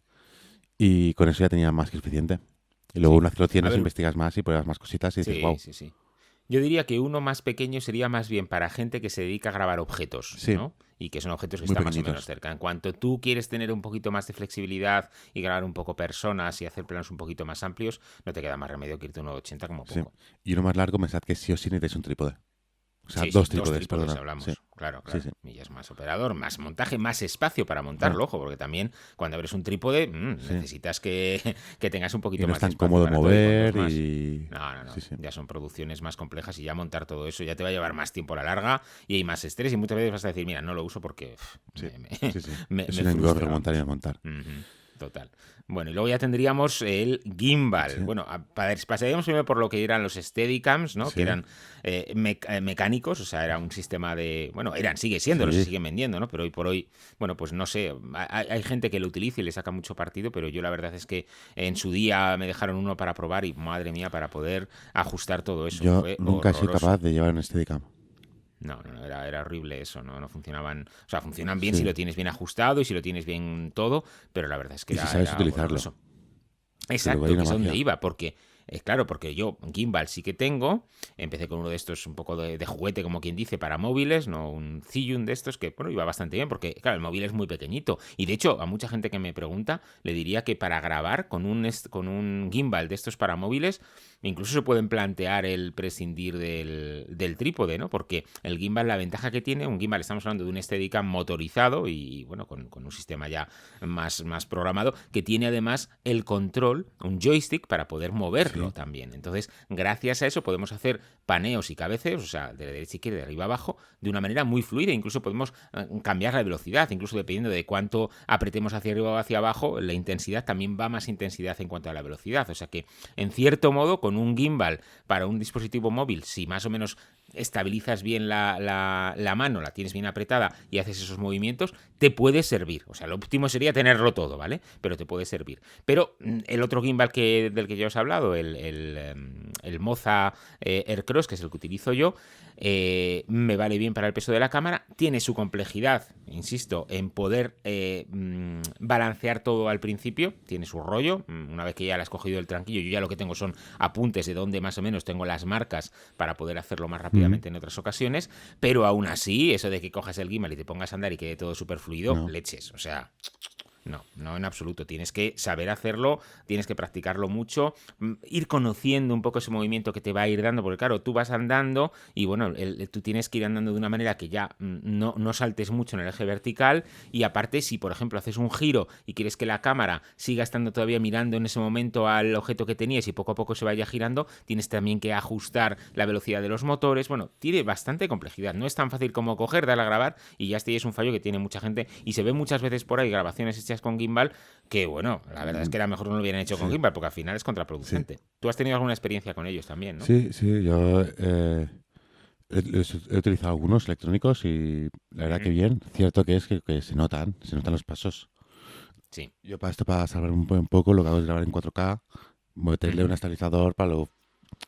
Y con eso ya tenía más que suficiente. Y luego Sí. una vez que lo A tienes, ver, investigas más y pruebas más cositas y dices, sí, wow, sí, sí. Yo diría que uno más pequeño sería más bien para gente que se dedica a grabar objetos, sí, ¿no? Y que son objetos que muy están más o menos pequeñitos. cerca. En cuanto tú quieres tener un poquito más de flexibilidad y grabar un poco personas y hacer planos un poquito más amplios, no te queda más remedio que irte a uno de 80 como Sí. poco. Y uno más largo, pensad que sí o sí necesitáis un trípode. O sea, Sí, sí, dos dos trípodes, trípodes perdona. Sí, hablamos. Claro, sí, claro. sí. Y ya es más operador, más montaje, más espacio para Claro, montarlo, ojo, porque también cuando abres un trípode sí. necesitas que tengas un Y poquito no es más de tan espacio cómodo para todo y con dos mover más. y... No, no, Sí, no. sí. Ya son producciones más complejas y ya montar todo eso ya te va a llevar más tiempo a la larga y hay más estrés y muchas veces vas a decir, mira, no lo uso porque Sí, me, me, sí, sí. Es me un engorro frustra, montar y vamos. desmontar. Ujú, total. Bueno, y luego ya tendríamos el gimbal. Sí, Bueno, pasaríamos primero por lo que eran los Steadicams, ¿no? Que sí, eran mecánicos, o sea, era un sistema de... Bueno, sigue siendo, los se sí. siguen vendiendo, ¿no? Pero hoy por hoy, bueno, pues no sé, hay gente que lo utiliza y le saca mucho partido, pero yo la verdad es que en su día me dejaron uno para probar y, madre mía, para poder ajustar todo eso. Yo Fue nunca he sido capaz horroroso. de llevar un Steadicam. No, no, no, era horrible eso, ¿no? No funcionaban. O sea, funcionan bien si Sí. lo tienes bien ajustado y si lo tienes bien todo, pero la verdad es que Y si era, sabes era utilizarlo, horroroso. que luego hay Exacto, que una es a donde magia. iba, porque, claro, porque yo gimbal sí que tengo, empecé con uno de estos un poco de juguete, como quien dice, para móviles, no un Zhiyun de estos, que, bueno, iba bastante bien, porque, claro, el móvil es muy pequeñito, y de hecho, a mucha gente que me pregunta, le diría que para grabar con un gimbal de estos para móviles, incluso se pueden plantear el prescindir del trípode, ¿no? Porque el gimbal, la ventaja que tiene, un gimbal, estamos hablando de un Steadicam motorizado y, bueno, con un sistema ya más programado, que tiene además el control, un joystick para poder moverlo Sí, también. Entonces, gracias a eso podemos hacer paneos y cabeceos, o sea, de derecha a izquierda, de arriba a abajo, de una manera muy fluida. Incluso podemos cambiar la velocidad, incluso dependiendo de cuánto apretemos hacia arriba o hacia abajo, la intensidad también va más intensidad en cuanto a la velocidad. O sea que, en cierto modo, con un gimbal para un dispositivo móvil, si más o menos estabilizas bien la mano, la tienes bien apretada y haces esos movimientos, te puede servir. O sea, lo óptimo sería tenerlo todo, ¿vale? Pero te puede servir. Pero el otro gimbal del que ya os he hablado, el Moza Aircross, que es el que utilizo yo, me vale bien para el peso de la cámara, tiene su complejidad, insisto, en poder balancear todo al principio, tiene su rollo, una vez que ya le has cogido el tranquillo, yo ya lo que tengo son apuntes de donde más o menos tengo las marcas para poder hacerlo más rápidamente en otras ocasiones, pero aún así, eso de que cojas el gimbal y te pongas a andar y quede todo súper fluido, No. leches, o sea... No en absoluto. Tienes que saber hacerlo, tienes que practicarlo mucho, ir conociendo un poco ese movimiento que te va a ir dando, porque claro, tú vas andando y bueno, tú tienes que ir andando de una manera que ya no saltes mucho en el eje vertical y aparte si por ejemplo haces un giro y quieres que la cámara siga estando todavía mirando en ese momento al objeto que tenías y poco a poco se vaya girando, tienes también que ajustar la velocidad de los motores. Bueno, tiene bastante complejidad. No es tan fácil como coger, darle a grabar y ya este es un fallo que tiene mucha gente y se ve muchas veces por ahí grabaciones hechas con gimbal que bueno, la verdad es que era mejor no lo hubieran hecho con gimbal porque al final es contraproducente. Tú has tenido alguna experiencia con ellos también, ¿no? Sí, yo he utilizado algunos electrónicos y la verdad que bien. Cierto que es que se notan los pasos. Sí. Yo para esto, para salvar un poco, lo que hago es grabar en 4K, meterle un estabilizador para lo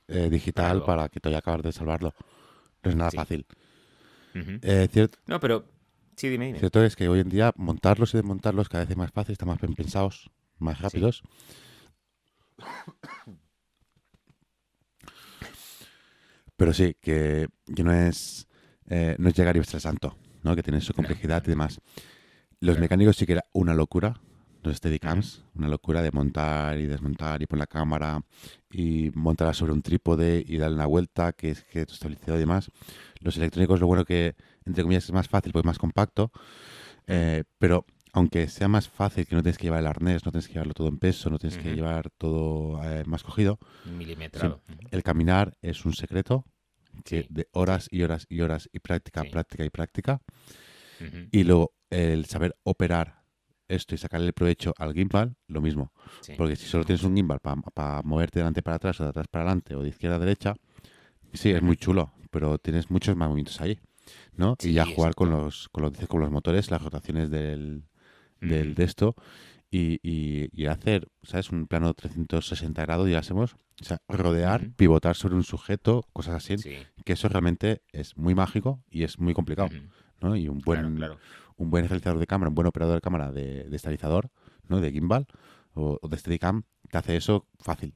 digital Claro. para que todavía acabar de salvarlo. No es nada Sí. fácil. Ujú. Cierto, No, pero... Sí, dime. cierto es que hoy en día montarlos y desmontarlos cada vez es más fácil, están más bien pensados, más Sí. rápidos. Pero sí, que no es llegar y estar santo, ¿no? Que tiene su complejidad y demás. Los Claro. mecánicos sí que era una locura, los Ujú. Steadicams, una locura de montar y desmontar y poner la cámara y montarla sobre un trípode y darle una vuelta, que es que tu estabilizador y demás. Los electrónicos, lo bueno que, entre comillas, es más fácil porque es más compacto, pero aunque sea más fácil, que no tienes que llevar el arnés, no tienes que llevarlo todo en peso, no tienes que Ujú. llevar todo más cogido, sí, Milimetrado. Ujú. el caminar es un secreto que Sí, de sí, horas y horas y horas y práctica, sí. práctica y práctica. Ujú. Y luego el saber operar esto y sacarle el provecho al gimbal, lo mismo. Sí. Porque si solo tienes un gimbal para moverte de delante para atrás o de atrás para adelante o de izquierda a derecha, sí, es muy Ujú. chulo, pero tienes muchos más movimientos ahí, ¿no? Y ya Sí, jugar exacto. con los motores, las rotaciones del Ujú. de esto y hacer, ¿sabes? Un plano 360 grados, digásemos. O sea, rodear, Ujú. pivotar sobre un sujeto, cosas así, Sí. que eso realmente es muy mágico y es muy complicado, Ujú. ¿no? Y Claro, claro. un buen realizador de cámara, un buen operador de cámara de estabilizador, ¿no? De gimbal o de Steadicam, te hace eso fácil.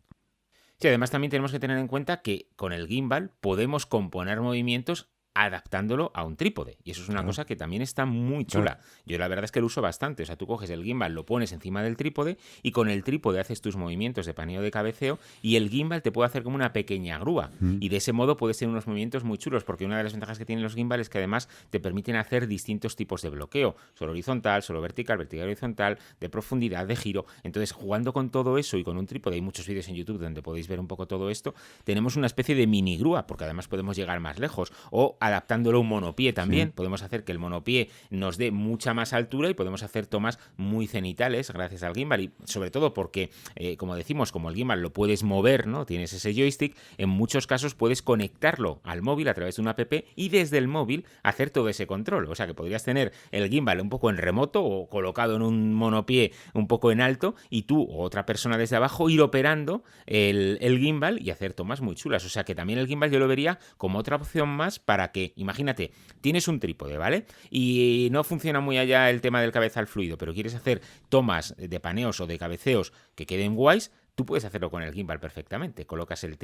Sí, además también tenemos que tener en cuenta que con el gimbal podemos componer movimientos adaptándolo a un trípode. Y eso es una Claro, cosa que también está muy claro. chula. Yo la verdad es que lo uso bastante. O sea, tú coges el gimbal, lo pones encima del trípode y con el trípode haces tus movimientos de paneo de cabeceo y el gimbal te puede hacer como una pequeña grúa. Mm, Y de ese modo puedes tener unos movimientos muy chulos porque una de las ventajas que tienen los gimbals es que además te permiten hacer distintos tipos de bloqueo. Solo horizontal, solo vertical, vertical horizontal, de profundidad, de giro. Entonces, jugando con todo eso y con un trípode, hay muchos vídeos en YouTube donde podéis ver un poco todo esto, tenemos una especie de mini grúa, porque además podemos llegar más lejos. O adaptándolo a un monopié sí, también, podemos hacer que el monopié nos dé mucha más altura y podemos hacer tomas muy cenitales gracias al gimbal. Y sobre todo porque, como decimos, como el gimbal lo puedes mover, ¿no? Tienes ese joystick, en muchos casos puedes conectarlo al móvil a través de una app y desde el móvil hacer todo ese control. O sea que podrías tener el gimbal un poco en remoto o colocado en un monopié un poco en alto y tú o otra persona desde abajo ir operando el gimbal y hacer tomas muy chulas. O sea que también el gimbal yo lo vería como otra opción más para que, imagínate, tienes un trípode, ¿vale? Y no funciona muy allá el tema del cabezal fluido, pero quieres hacer tomas de paneos o de cabeceos que queden guays. Tú puedes hacerlo con el gimbal perfectamente. Colocas el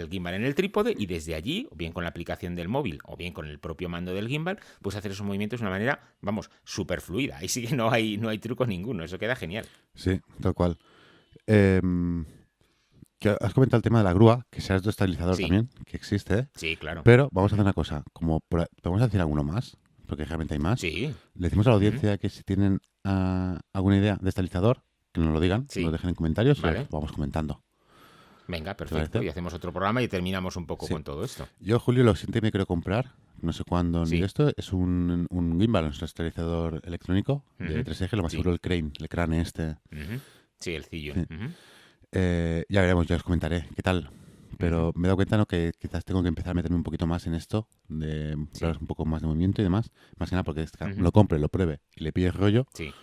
gimbal en el trípode y desde allí, o bien con la aplicación del móvil, o bien con el propio mando del gimbal, puedes hacer esos movimientos de una manera, vamos, súper fluida. Ahí sí que no hay truco ninguno. Eso queda genial. sí, tal cual. Em, que has comentado el tema de la grúa, que sea tu estabilizador Sí, también, que existe, ¿eh? sí, claro. Pero vamos a hacer Ujú. una cosa, podemos decir alguno más, porque realmente hay más. Sí. Le decimos a la Ujú. audiencia que si tienen alguna idea de estabilizador, que nos lo digan, nos lo Sí. dejen en comentarios y los Vale. vamos comentando. Venga, ¿Te perfecto. parece? Y hacemos otro programa y terminamos un poco Sí. con todo esto. Yo, Julio, lo siguiente que me quiero comprar, no sé cuándo ni de Sí. esto, es un gimbal, un estabilizador electrónico de Ujú. 3 ejes, lo más Sí. seguro el crane este. Ujú. Sí, el Zhiyun. Sí. Ujú. Ya veremos, ya os comentaré qué tal. Ujú. Pero me he dado cuenta, ¿no?, que quizás tengo que empezar a meterme un poquito más en esto, de Sí. daros un poco más de movimiento y demás. Más que nada porque Ujú. lo compre, lo pruebe y le pille el rollo, Sí.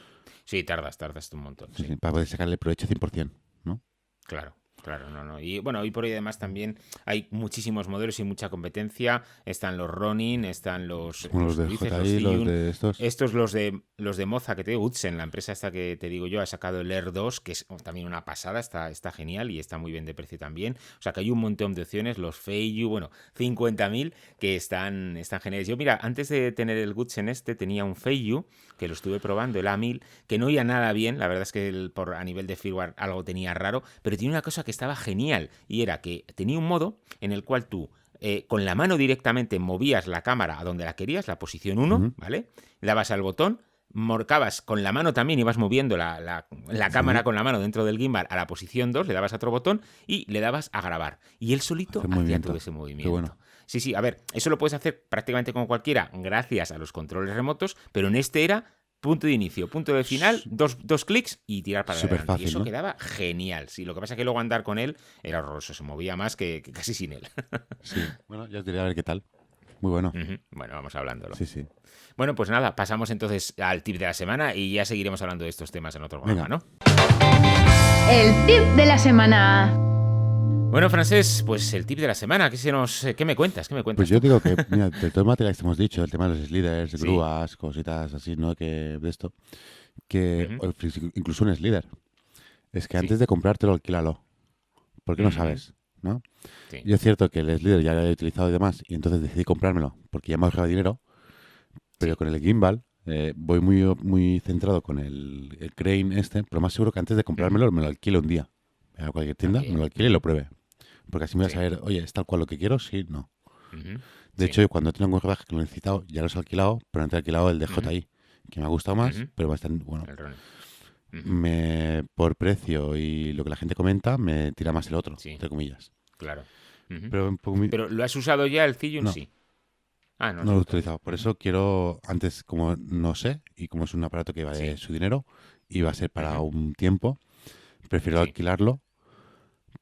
Sí, tardas un montón, sí, sí. sí, para poder sacarle provecho 100%, ¿no? Claro. Claro, no. Y bueno, hoy por hoy además también hay muchísimos modelos y mucha competencia. Están los Ronin, están Como los de dices, los JI, los Zhiyun. de estos. Estos los de Moza, que te digo, Hudson, la empresa esta que te digo yo, ha sacado el Air 2, que es también una pasada, está genial y está muy bien de precio también. O sea que hay un montón de opciones, los Feiyu, bueno, 50.000 que están geniales. Yo, mira, antes de tener el Hudson tenía un Feiyu, que lo estuve probando, el A1000, que no oía nada bien, la verdad es que a nivel de firmware algo tenía raro, pero tenía una cosa que estaba genial y era que tenía un modo en el cual tú con la mano directamente movías la cámara a donde la querías, la posición 1, ¿vale? Le dabas al botón, marcabas con la mano también, ibas moviendo la cámara con la mano dentro del gimbal a la posición 2, le dabas a otro botón y le dabas a grabar. Y él solito hacía todo ese movimiento. Qué bueno. Sí, a ver, eso lo puedes hacer prácticamente con cualquiera gracias a los controles remotos, pero en este era punto de inicio, punto de final, dos clics y tirar para Súper adelante. fácil, Y eso ¿no? quedaba genial. Sí, lo que pasa es que luego andar con él era horroroso, se movía más que casi sin él. Sí. Bueno, ya os diré a ver qué tal. Muy bueno. Bueno, vamos hablándolo. Sí. Bueno, pues nada, pasamos entonces al tip de la semana y ya seguiremos hablando de estos temas en otro programa, Venga. ¿no? El tip de la semana. Bueno, Francés, pues el tip de la semana, ¿qué me cuentas? Pues yo digo que, mira, de todos los materiales que hemos dicho, el tema de los sliders, Sí. grúas, cositas así, ¿no? Que de esto, que o incluso un slider. Es que Sí. antes de comprártelo, alquílalo. Porque no sabes, ¿no? Sí. Yo es cierto que el slider ya lo he utilizado y demás, y entonces decidí comprármelo, porque ya me ahorraba dinero, pero con el gimbal voy muy centrado con el crane pero más seguro que antes de comprármelo me lo alquilo un día. Voy a cualquier tienda, me lo alquilo y lo pruebe. Porque así me voy a Sí. saber, oye, ¿es tal cual lo que quiero? Sí, no. Ujú. De Sí. hecho, yo cuando tengo un rodaje que lo he necesitado, ya los he alquilado, pero antes he alquilado el de JI, que me ha gustado más, pero bastante, bueno, El Ronin. por precio y lo que la gente comenta, me tira más el otro, Sí. entre comillas. Claro. Pero un poco ¿Pero lo has usado ya el Zhiyun? No. Sí. Ah, no. no lo he utilizado. Por eso quiero, antes, como no sé, y como es un aparato que vale su dinero, y va a ser para un tiempo, prefiero Sí. alquilarlo,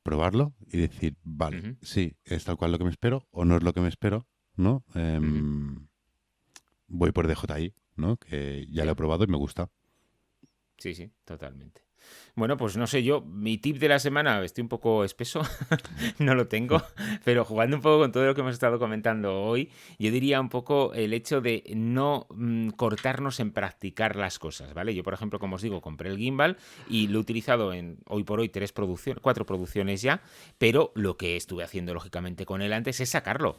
probarlo y decir, vale, sí, es tal cual lo que me espero o no es lo que me espero, ¿no? Voy por DJI, ¿no? Que ya lo he probado y me gusta. Sí, totalmente. Bueno, pues no sé yo, mi tip de la semana, estoy un poco espeso, no lo tengo, pero jugando un poco con todo lo que hemos estado comentando hoy, yo diría un poco el hecho de no cortarnos en practicar las cosas, ¿vale? Yo, por ejemplo, como os digo, compré el gimbal y lo he utilizado hoy por hoy 4 producciones ya, pero lo que estuve haciendo lógicamente con él antes es sacarlo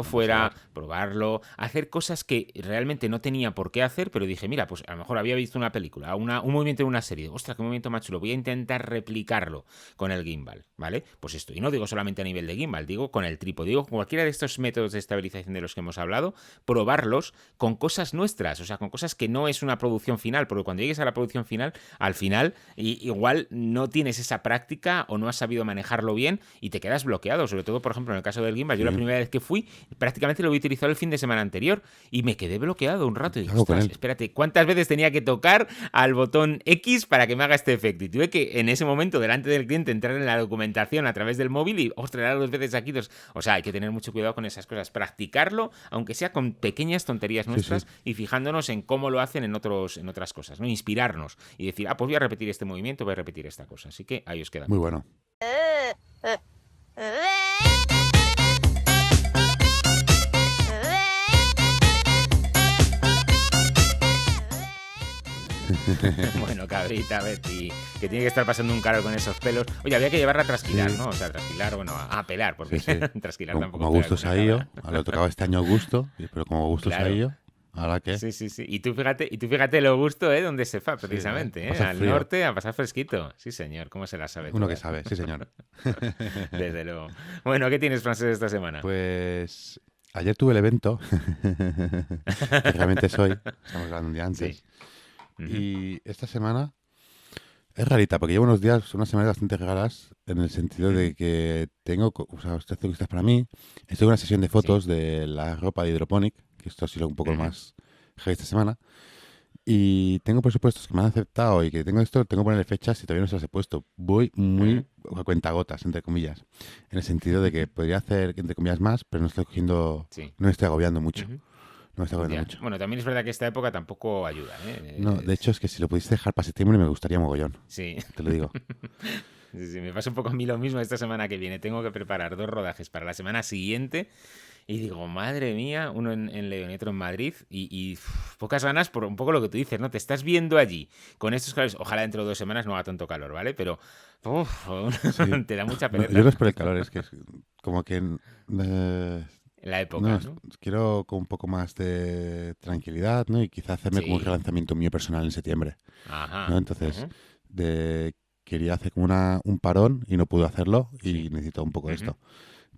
fuera, probarlo, hacer cosas que realmente no tenía por qué hacer, pero dije, mira, pues a lo mejor había visto una película, un movimiento de una serie, ostras, qué movimiento más chulo, voy a intentar replicarlo con el gimbal, ¿vale? Pues esto, y no digo solamente a nivel de gimbal, digo con el trípode, digo con cualquiera de estos métodos de estabilización de los que hemos hablado, probarlos con cosas nuestras, o sea, con cosas que no es una producción final, porque cuando llegues a la producción final, al final, igual no tienes esa práctica o no has sabido manejarlo bien y te quedas bloqueado, sobre todo, por ejemplo, en el caso del gimbal, yo la primera vez que fui, prácticamente lo había utilizado el fin de semana anterior y me quedé bloqueado un rato y digo, ostras, espérate, ¿cuántas veces tenía que tocar al botón X para que me haga este efecto? Y tuve que en ese momento delante del cliente entrar en la documentación a través del móvil y ostras, era 2 veces aquí. O sea, hay que tener mucho cuidado con esas cosas, practicarlo, aunque sea con pequeñas tonterías nuestras y fijándonos en cómo lo hacen en otras cosas, ¿no? Inspirarnos y decir, pues voy a repetir este movimiento, voy a repetir esta cosa. Así que ahí os queda. Muy bueno. Bueno, cabrita, Betty, que tiene que estar pasando un calor con esos pelos. Oye, había que llevarla a trasquilar, ¿no? O sea, trasquilar, bueno, a pelar, porque trasquilar tampoco. Como Augusto Saillo, ahora le tocaba este año Augusto, pero como Augusto Saillo, ¿ahora qué? Sí. Y tú fíjate lo gusto, donde se fa, precisamente, al frío. Norte a pasar fresquito. Sí, señor, ¿cómo se la sabe? Uno que sabe, sí, señor. Desde luego. Bueno, ¿qué tienes, Francés, esta semana? Pues ayer tuve el evento, que realmente es hoy, estamos grabando un día antes. Sí. Y esta semana es rarita, porque llevo unas semanas bastante raras, en el sentido de que tengo, o sea, estoy haciendo cosas para mí, estoy en una sesión de fotos de la ropa de Hydroponic, que esto ha sido un poco más heavy esta semana, y tengo presupuestos que me han aceptado y que tengo que ponerle fechas y todavía no se las he puesto. Voy muy a cuentagotas, entre comillas, en el sentido de que podría hacer, entre comillas, más, pero no estoy cogiendo, no me estoy agobiando mucho. No me está agobiando mucho. Bueno, también es verdad que esta época tampoco ayuda, ¿eh? No, de hecho es que si lo pudiese dejar para septiembre me gustaría mogollón. Sí. Te lo digo. Sí, me pasa un poco a mí lo mismo esta semana que viene. Tengo que preparar 2 rodajes para la semana siguiente y digo, madre mía, uno en Leonetro en Madrid y pocas ganas por un poco lo que tú dices, ¿no? Te estás viendo allí con estos calores. Ojalá dentro de 2 semanas no haga tanto calor, ¿vale? Pero Sí. te da mucha No, pereza. yo no es por el calor, es que es como que La época, no, ¿no? quiero con un poco más de tranquilidad, ¿no? Y quizá hacerme como un Sí. relanzamiento mío personal en septiembre, ¿no? Ajá. Entonces, Ujú. quería hacer como un parón y no pude hacerlo y Sí. necesito un poco de Ujú. esto.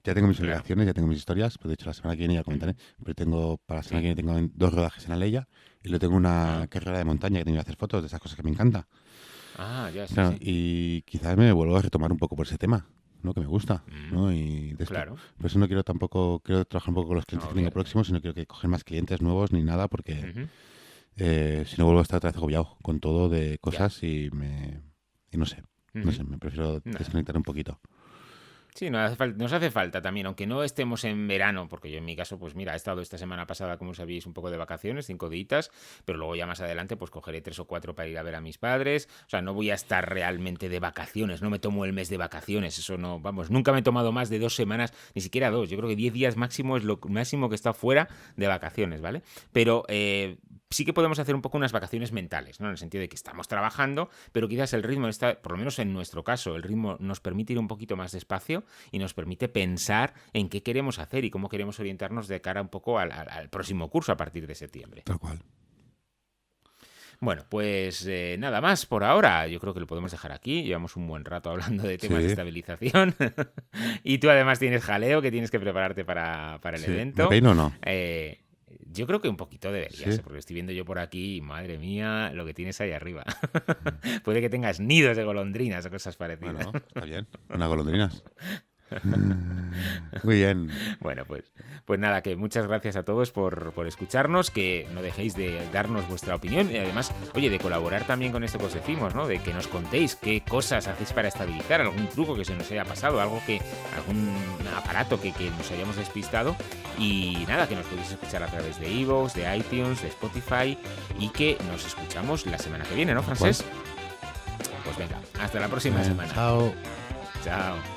Ya tengo mis Claro. obligaciones, ya tengo mis historias, pues de hecho la semana que viene ya Ujú. comentaré, pero tengo, para la semana Sí. que viene tengo 2 rodajes en Alella y luego tengo Ah. una carrera de montaña que tengo que hacer fotos de esas cosas que me encanta. Ya, sí, Claro, sí. y quizás me vuelvo a retomar un poco por ese tema, ¿no? Que me gusta, Mm, ¿no? Y de esto. claro. Por eso no quiero tampoco, quiero trabajar un poco con los No clientes que tengo obviarte. próximos, sino quiero que coger más clientes nuevos ni nada, porque Ujú. si no vuelvo a estar otra vez agobiado con todo de Ya. cosas y no sé, Ujú. me prefiero Nada. desconectar un poquito. Sí, nos hace falta también, aunque no estemos en verano, porque yo en mi caso, pues mira, he estado esta semana pasada, como sabéis, un poco de vacaciones, 5 días, pero luego ya más adelante, pues cogeré 3 o 4 para ir a ver a mis padres. O sea, no voy a estar realmente de vacaciones, no me tomo el mes de vacaciones, eso no, vamos, nunca me he tomado más de 2 semanas, ni siquiera 2. Yo creo que 10 días máximo es lo máximo que he estado fuera de vacaciones, ¿vale? Pero sí que podemos hacer un poco unas vacaciones mentales, ¿no? En el sentido de que estamos trabajando, pero quizás el ritmo está, por lo menos en nuestro caso, el ritmo nos permite ir un poquito más despacio y nos permite pensar en qué queremos hacer y cómo queremos orientarnos de cara un poco al próximo curso a partir de septiembre. Tal cual. Bueno, pues nada más por ahora. Yo creo que lo podemos dejar aquí. Llevamos un buen rato hablando de temas de Sí, estabilización. Y tú además tienes jaleo que tienes que prepararte para el sí. ¿Me evento. peino o no? Eh, yo creo que un poquito deberías, Sí. porque estoy viendo yo por aquí y madre mía lo que tienes ahí arriba. Mm. Puede que tengas nidos de golondrinas o cosas parecidas. Bueno, está bien. Unas golondrinas. Muy bien. Bueno, pues nada, que muchas gracias a todos por escucharnos, que no dejéis de darnos vuestra opinión y además, oye, de colaborar también con esto que os decimos, ¿no? De que nos contéis qué cosas hacéis para estabilizar, algún truco que se nos haya pasado, algún aparato que nos hayamos despistado y nada, que nos podéis escuchar a través de iVoox, de iTunes, de Spotify y que nos escuchamos la semana que viene, ¿no, Francés? Pues venga, hasta la próxima semana. Chao. Chao.